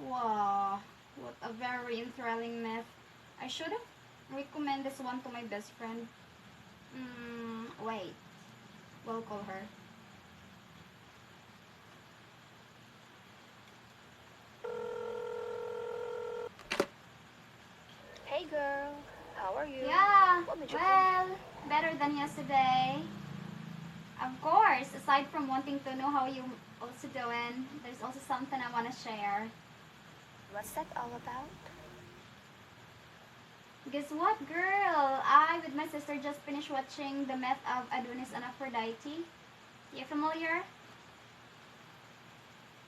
Wow, what a very enthralling myth. I should have recommend this one to my best friend. Wait. We'll call her. Hey girl, how are you? Yeah, What made you well, better than yesterday. Of course, aside from wanting to know how you also doing, there's also something I want to share. What's that all about? Guess what, girl? I, with my sister, just finished watching the myth of Adonis and Aphrodite. You familiar?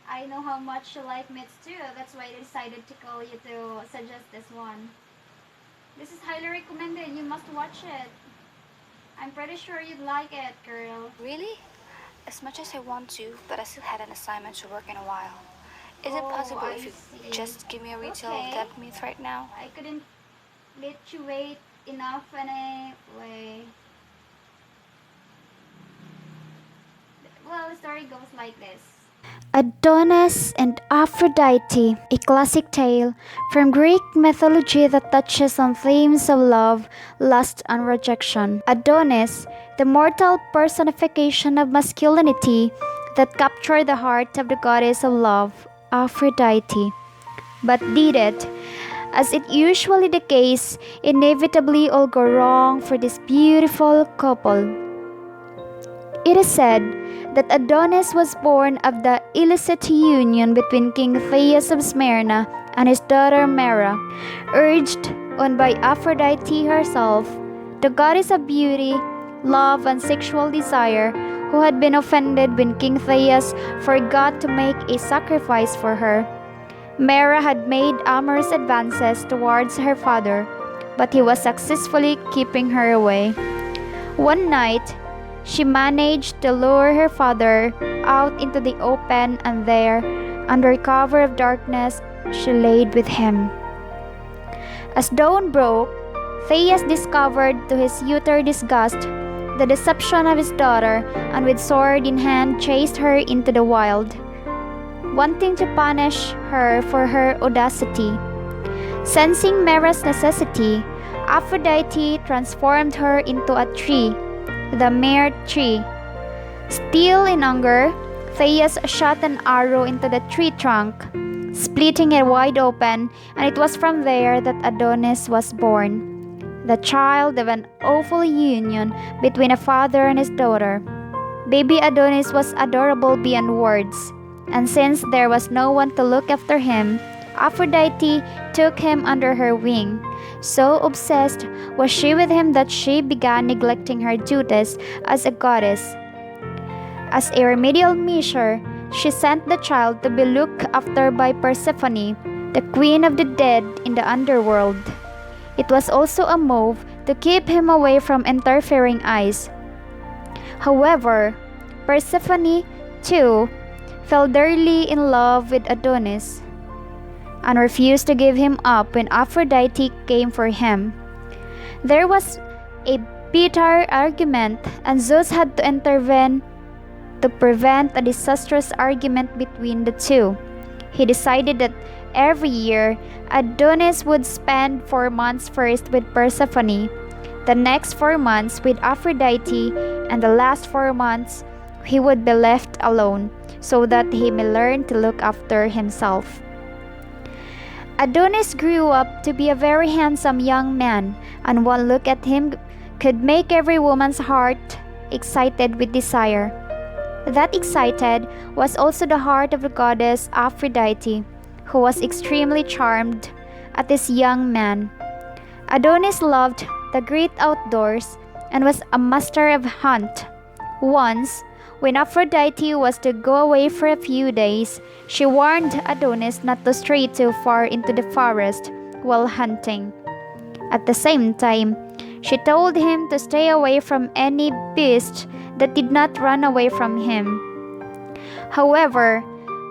I know how much you like myths too. That's why I decided to call you to suggest this one. This is highly recommended. You must watch it. I'm pretty sure you'd like it, girl. Really? As much as I want to, but I still had an assignment to work in a while. Is it Oh, possible I if you see. just give me a retell Okay. of that myth right now? I couldn't let you wait enough anyway. Well, the story goes like this. Adonis and Aphrodite, a classic tale from Greek mythology that touches on themes of love, lust, and rejection. Adonis, the mortal personification of masculinity that captured the heart of the goddess of love, Aphrodite, but did it, as is usually the case, inevitably all go wrong for this beautiful couple. It is said that Adonis was born of the illicit union between King Theus of Smyrna and his daughter Mera, urged on by Aphrodite herself, the goddess of beauty, love, and sexual desire, who had been offended when King Theus forgot to make a sacrifice for her. Mera had made amorous advances towards her father, but he was successfully keeping her away. One night, she managed to lure her father out into the open, and there, under cover of darkness, she laid with him. As dawn broke, Theus discovered to his utter disgust the deception of his daughter, and with sword in hand chased her into the wild, wanting to punish her for her audacity. Sensing Mera's necessity, Aphrodite transformed her into a tree, the mere tree. Still in anger, Theus shot an arrow into the tree trunk, splitting it wide open, and it was from there that Adonis was born, the child of an awful union between a father and his daughter. Baby Adonis was adorable beyond words, and since there was no one to look after him, Aphrodite took him under her wing. So obsessed was she with him that she began neglecting her duties as a goddess. As a remedial measure, she sent the child to be looked after by Persephone, the queen of the dead in the underworld. It was also a move to keep him away from interfering eyes. However, Persephone, too, fell dearly in love with Adonis and refused to give him up when Aphrodite came for him. There was a bitter argument, and Zeus had to intervene to prevent a disastrous argument between the two. He decided that every year, Adonis would spend 4 months first with Persephone, the next 4 months with Aphrodite, and the last 4 months he would be left alone so that he may learn to look after himself. Adonis grew up to be a very handsome young man, and one look at him could make every woman's heart excited with desire. That excited was also the heart of the goddess Aphrodite, who was extremely charmed at this young man. Adonis loved the great outdoors and was a master of hunt. Once, when Aphrodite was to go away for a few days, she warned Adonis not to stray too far into the forest while hunting. At the same time, she told him to stay away from any beast that did not run away from him. However,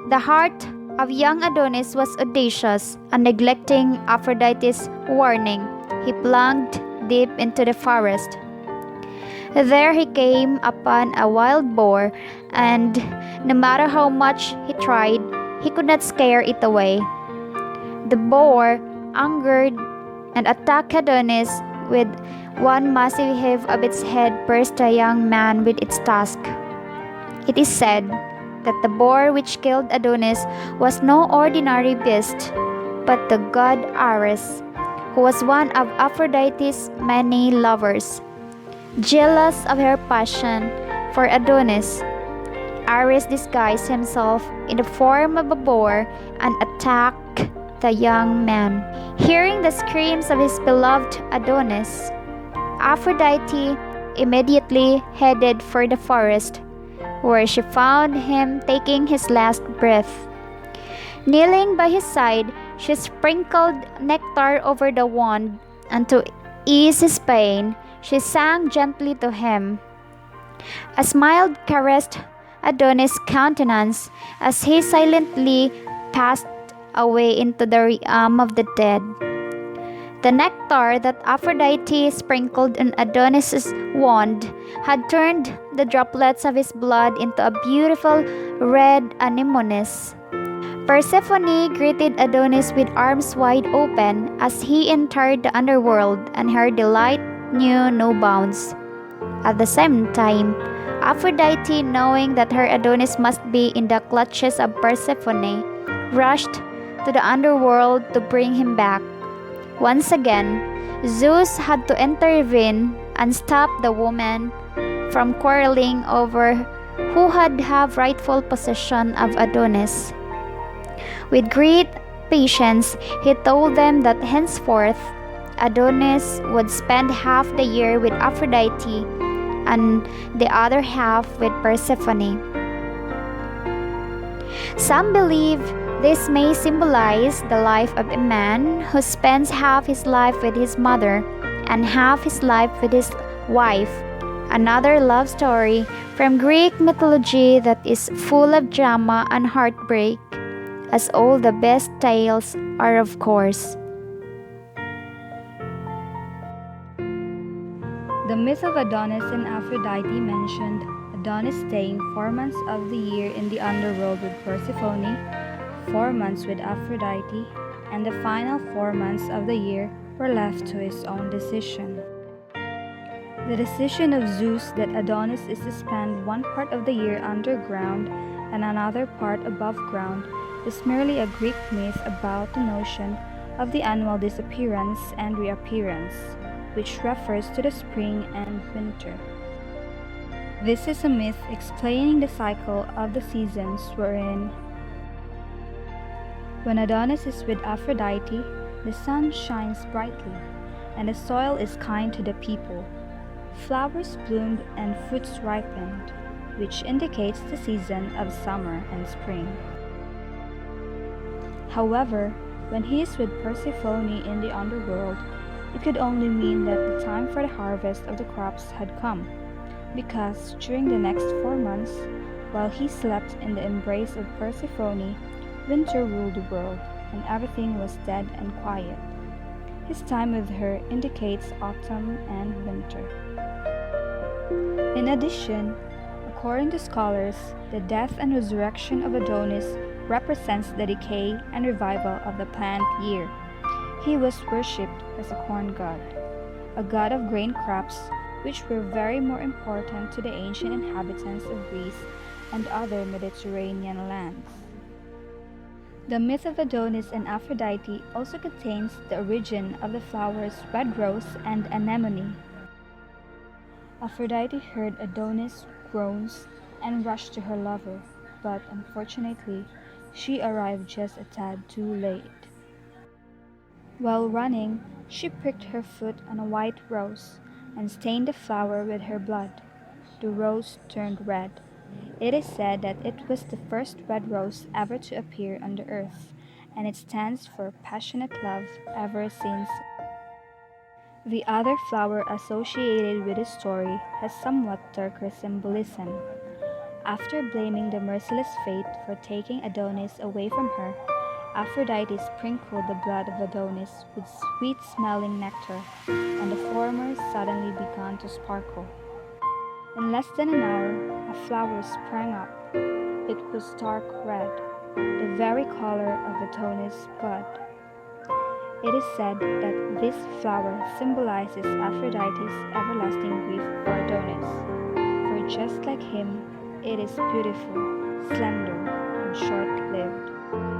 the heart of young Adonis was audacious, and neglecting Aphrodite's warning, he plunged deep into the forest. There he came upon a wild boar, and no matter how much he tried, he could not scare it away. The boar, angered, and attacked Adonis with one massive heave of its head pierced the young man with its tusk. It is said that the boar which killed Adonis was no ordinary beast, but the god Ares, who was one of Aphrodite's many lovers. Jealous of her passion for Adonis, Ares disguised himself in the form of a boar and attacked the young man. Hearing the screams of his beloved Adonis, Aphrodite immediately headed for the forest, where she found him taking his last breath. Kneeling by his side, she sprinkled nectar over the wound, and to ease his pain, she sang gently to him. A smile caressed Adonis' countenance as he silently passed away into the realm of the dead. The nectar that Aphrodite sprinkled on Adonis' wound had turned the droplets of his blood into a beautiful red anemones. Persephone greeted Adonis with arms wide open as he entered the underworld, and her delight knew no bounds. At the same time, Aphrodite, knowing that her Adonis must be in the clutches of Persephone, rushed to the underworld to bring him back. Once again, Zeus had to intervene and stop the woman from quarreling over who had have rightful possession of Adonis. With great patience, he told them that henceforth Adonis would spend half the year with Aphrodite and the other half with Persephone. Some believe this may symbolize the life of a man who spends half his life with his mother and half his life with his wife. Another love story from Greek mythology that is full of drama and heartbreak, as all the best tales are, of course. The myth of Adonis and Aphrodite mentioned Adonis staying 4 months of the year in the underworld with Persephone, 4 months with Aphrodite, and the final 4 months of the year were left to his own decision. The decision of Zeus that Adonis is to spend one part of the year underground and another part above ground is merely a Greek myth about the notion of the annual disappearance and reappearance, which refers to the spring and winter. This is a myth explaining the cycle of the seasons wherein when Adonis is with Aphrodite, the sun shines brightly, and the soil is kind to the people. Flowers bloomed and fruits ripened, which indicates the season of summer and spring. However, when he is with Persephone in the underworld, it could only mean that the time for the harvest of the crops had come, because during the next 4 months, while he slept in the embrace of Persephone, winter ruled the world, and everything was dead and quiet. His time with her indicates autumn and winter. In addition, according to scholars, the death and resurrection of Adonis represents the decay and revival of the plant year. He was worshipped as a corn god, a god of grain crops, which were very more important to the ancient inhabitants of Greece and other Mediterranean lands. The myth of Adonis and Aphrodite also contains the origin of the flowers red rose and anemone. Aphrodite heard Adonis' groans and rushed to her lover, but unfortunately, she arrived just a tad too late. While running, she pricked her foot on a white rose and stained the flower with her blood. The rose turned red. It is said that it was the first red rose ever to appear on the earth, and it stands for passionate love ever since. The other flower associated with the story has somewhat darker symbolism. After blaming the merciless fate for taking Adonis away from her, Aphrodite sprinkled the blood of Adonis with sweet-smelling nectar, and the former suddenly began to sparkle. In less than an hour, a flower sprang up. It was dark red, the very color of Adonis' blood. It is said that this flower symbolizes Aphrodite's everlasting grief for Adonis, for just like him, it is beautiful, slender, and short lived.